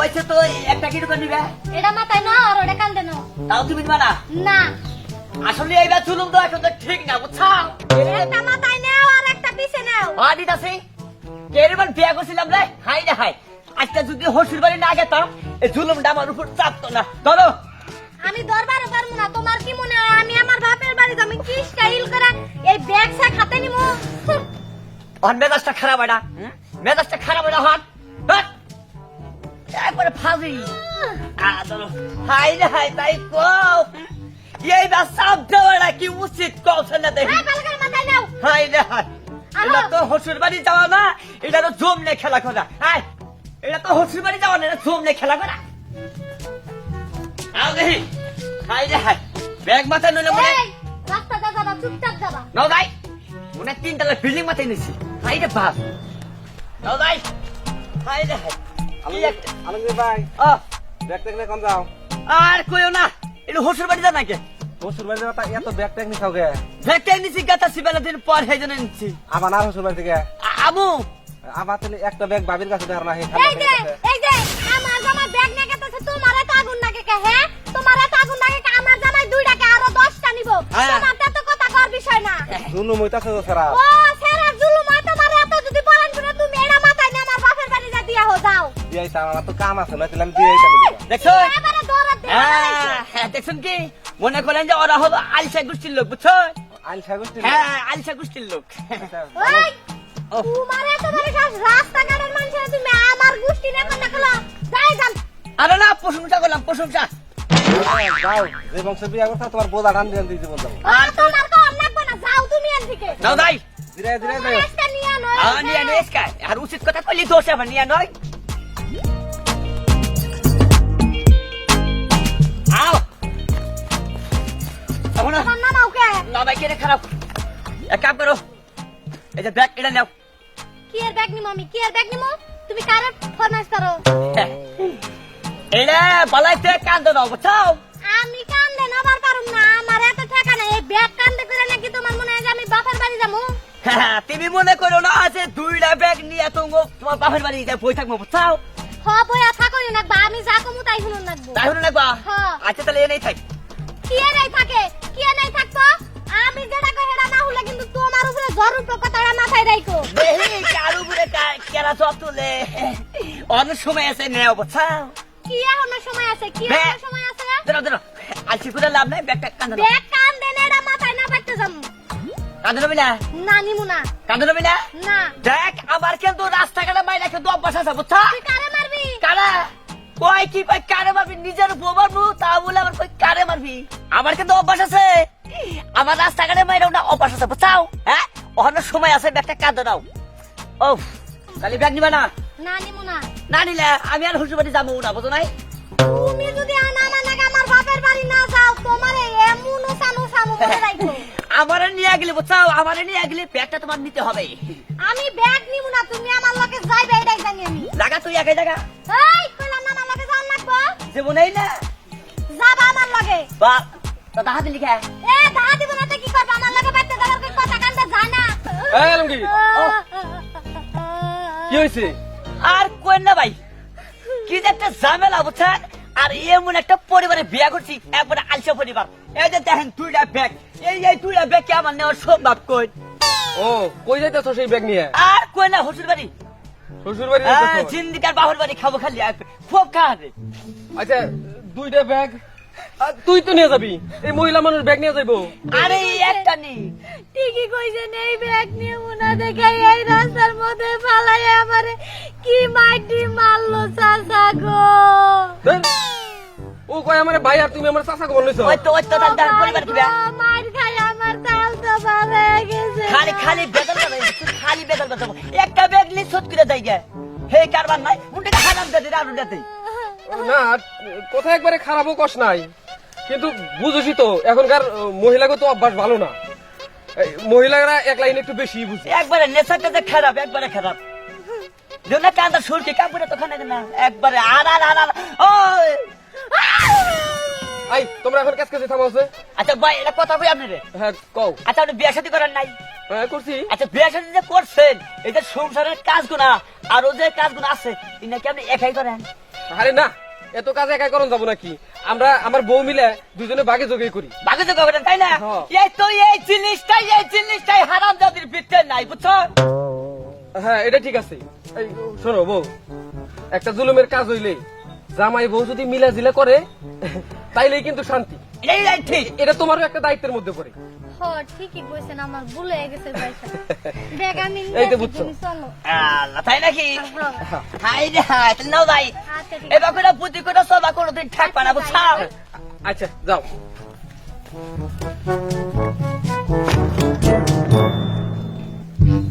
ওইছে তো একটা কি দোকান নিবে এটা মাথায় নাও আর ওটা কান্দে নাও। তাও তুমি দিবা না না, আসলে এইবার চুলুম তো এখন তো ঠিক না বুঝছো একটা মাথায় নাও আর একটা পিছে নাও। আদিত আছে কেরবার বিয়া করছিলাম রে হাই রে হাই আজকে যদি হসুর বাড়ি না গেতাম এই জুলুমটা আমার উপর চাপতো না ধরো আমি দরবারে পারবো না। তোমার কি মনে হয় আমি আমার বাপের বাড়িতে আমি কি স্টাইল করে এই ব্যাগ সা খাতে নিমু? আর মেজাজটা খারাপ হয় না মেজাজটা খারাপ হয় না হাত হাত একবারে ফাজি ধরো হাই রে হাই তাই কও এইবার চাপ দেওয়াটা কি উচিত কৌশল না দেখি এই ভালো করে মাথায় নাও। হাই রে হাই এটা তো হসুর বাড়ি যাওয়া না এটা তো জমনে খেলা করা হাই এটা তো হসুর বাড়ি যাওয়া না এটা জমনে খেলা করা আও দেখি হাই রে হাই ব্যাগ মাথায় নইলে মনে এই রাস্তাতে যাবা, চুপচাপ যাবা। নাও যাই মনে তিনতলা বিল্ডিং মাথায় নিছি হাই রে বাপ নাও যাই হাই রে হাই আলমগীর ভাই ও ব্যাগ ট্যাগ নিয়ে কম যাও। আর কইও না এটা হসুর বাড়ি যা নাকি শ্বশুর বাড়ি যাওয়া এত ব্যাগ ট্যাগ নিয়ে খাও গে? ভেটে নিছি গাতা সিবেলা দিন পর সেই জন্য নিছি আবার আর শ্বশুর বাড়ি থেকে আমু আবার তাহলে একটা ব্যাগ বাবির কাছে দেওয়ার না হে এই যে আমার জামাই ব্যাগ নিয়ে গেছে, তোমার এত আগুন লাগে কে? হ্যাঁ, তোমার এত আগুন লাগে কে? আমার জামাই 2 টাকা আরো 10টা নিব। হ্যাঁ। তোমার তো এত কথা কর বিষয় না। জুলুম হইতাছে তো সারা। ও সেরা জুলুম হয় তোমার এত যদি বলেন করে তুমি এরা মাথায় নিয়ে আমার বাপের বাড়ি যা দিয়া হো যাও। দিয়াই আমার তো কাম আছে না তাহলে আমি দিয়াই তাহলে দিবা। দেখছো এবারে দৌড়াত দে। হ্যাঁ দেখছেন কি মনে করেন যে ওরা হলো আলসা গোষ্ঠীর লোক বুঝছো আইল সাগর হ্যাঁ আলসা গোষ্ঠীর লোক ওই ও। তোমার এত বড় সাহস, রাস্তাঘাটের মানুষের তুমি আমার গোষ্ঠী নিয়ে কথা কলো। যাই যান। আরে না প্রশংসা করলাম প্রশংসা যাও যে বংশ বিয়া করতে তোমার বোঝা টান দিয়ে দিতে বলতাম। ও তোমার তো লাগবে না, যাও তুমি এখান থেকে। নাও যাই ধীরে ধীরে তোমার যাও। একটা নিয়ে আনো। নিয়ে নো এসকাই আর উচিত কথা কইলি দোষ আবার নিয়ে নয় আও এখন তোমার নাম ওকে। না ভাই কেন খারাপ এক কাম করো এই যে ব্যাগ এটা নাও কি এর ব্যাগ নিমো আমি? কি এর ব্যাগ নিমো? তুমি কারে ফরমাইশ করো? এটা বলাইতে কান্দো না বুঝছো আমি কান্দে নাবার পারুম না, আমার এত টাকা নাই। এই ব্যাগ কান্দে করে নাকি তোমার মনে হয় যে আমি বাপের বাড়ি যাবো? তুমি মনে করো না আছে 2টা ব্যাগ নিয়ে তোমার বাপের বাড়ি যাই বই থাকবো বুঝছো হ বইয়া থাকনি নাকবা, আমি যা কমু তাই শুনুন নাকবো। তাই হলো না হ্যাঁ। আচ্ছা তাহলে এনেই থাক কি এ নাই থাকে? কি এ নাই থাকতো? আমি যেটা কই হেডা না হলে কিন্তু তোমার উপরে জরুর কথাটা মাথায় রাখো। দেখি কার উপরে কেরা সব তুলে অনেক সময় আছে নেও বুঝছো কি এখনো সময় আছে? কি ব্যাগ। এখনো সময় আছে? ধরো ধরো আলসি করে লাভ নাই ব্যাগটা কান্দো না ব্যাগ কান্দে না, এটা মাথায় না পাইতে যাবো। কান্দো না না নিমু না। কান্দো না না। দেখ আবার কিন্তু রাস্তাঘাটে মাইরা কিন্তু অভ্যাস আছে বুঝছো তুই কারে মারবি? কারা কই কি কই কারে মারবি নিজের বউ মারবো তা বলে আবার কই কারে মারবি আমার কিন্তু অভ্যাস আছে আমার রাস্তাঘাটে মাইরা ওটা অভ্যাস আছে বুঝছাও হ্যাঁ অনেক সময় আছে ব্যাগটা কাঁদো নাও ও কালি ব্যাগ নিবা না না নিমু না। না নিলে আমি আর শ্বশুরবাড়ি যাবো না বুঝো নাই তুমি যদি আনা মানে আমার বাপের বাড়ি না যাও, তোমার এমন সানু সানু করে রাখো। আমারে নিয়ে গেলে বুঝছাও আমারে নিয়ে গেলে ব্যাগটা তোমার নিতে হবে আমি ব্যাগ নিমু না, তুমি আমার লগে যাইবে এটাই জানি আমি। লাগা তুই একাই জায়গা এই কইলাম না আমার লগে যাও লাগবো। জীবনেই না যাবা আমার লগে। বা তা দাহাতে লিখা এ দাদা দিব না তো কি করব? আমার লগে বাইতে যাবার কই কথা কান্দা যায় না। এই আলমগীর কি হইছে? আর কই না ভাই কি যে একটা ঝামেলা বুঝছেন আর এমন একটা পরিবারে বিয়া করছি একবারে আলসা পরিবার এই যে দেখেন 2টা ব্যাগ এই 2টা ব্যাগ কি আমার নেওয়ার সম্ভব কই ও কই যাইতাছো সেই ব্যাগ নিয়ে? আর কই না শ্বশুর বাড়ি শ্বশুর বাড়ি যাইতাছো? জিন্দিকার বাবার বাড়ি খাবো খালি খুব খাবে আচ্ছা 2টা ব্যাগ তুই তো নিয়ে যাবি, এই মহিলা মানুষ ব্যাগ নিয়ে যাইবো? আরে এই একটা নেই ঠিকই কইছেন, এই ব্যাগ নিমু না দেখে এই রাস্তার মধ্যে ফালাই আমারে কি মাটি মারলো চাচা গো। ধুর, ও কয় আমার ভাই আর তুমি আমার চাচাকে বলছো? ওই তো তার পরিবার কি মার খাই আমার তাল তো ভালো হয়ে গেছে। খালি খালি বেতন দেবে খালি বেতন দেবো একটা ব্যাগ নিয়ে শোধ করে দেয় গে হে কারবার নাই উল্টে হারাম দিয়ে আর উল্টাতে না কথা একবারে খারাপও কষ নাই, কিন্তু বুঝেছি তো এখনকার মহিলাকে তো অভ্যাস ভালো না, এই মহিলারা এক লাইনে একটু বেশি বুঝে। একবারে নেশাটা যে খারাপ একবারে খারাপ জোনা কান্দা সুরকে কাপড়ে তো খানে না একবারে আর আর আর আর ওই আই তোমরা এখন কাছে থামো আছে। আচ্ছা ভাই এটা কথা কই আপনি রে। হ্যাঁ কও। আচ্ছা আপনি বিয়ে শাদী করেন নাই? হ্যাঁ করছি। আচ্ছা বিয়ে শাদী যে করছেন এই যে সংসারের কাজগুলো আরো যে কাজগুলো আছে এটা কি আপনি একাই করেন? আরে না, এত কাজ একাই করন যাবো নাকি? আমরা আমার বউ মিলে দুজনে বাগে যোগে করি। বাকি তো করেন তাই না? হ্যাঁ। এই তো এই জিনিসটাই হারাম জাতির ভিতরে নাই বুঝছো? হ্যাঁ এটা ঠিক আছে। এই শোনো বউ, একটা জুলুমের কাজ হইলে জামাই বউ যদি মিলা জিলা করে তাইলেই কিন্তু শান্তি। এই ঠিক। এটা তোমারও একটা দায়িত্বের মধ্যে পড়ে। হ ঠিকই কইছেন, আমার ভুল হয়ে গেছে পয়সা। দেখ আমি এই তো নিয়ে বুঝছো। আসি, তুমি চলো। আল্লাহ তাই নাকি? হ্যাঁ। হাই রে হাই তাহলে নাও ভাই। আচ্ছা ঠিক এবার করে বুদ্ধি করে সবা কোনোদিন ঠাক পানা বুঝছো? আচ্ছা যাও।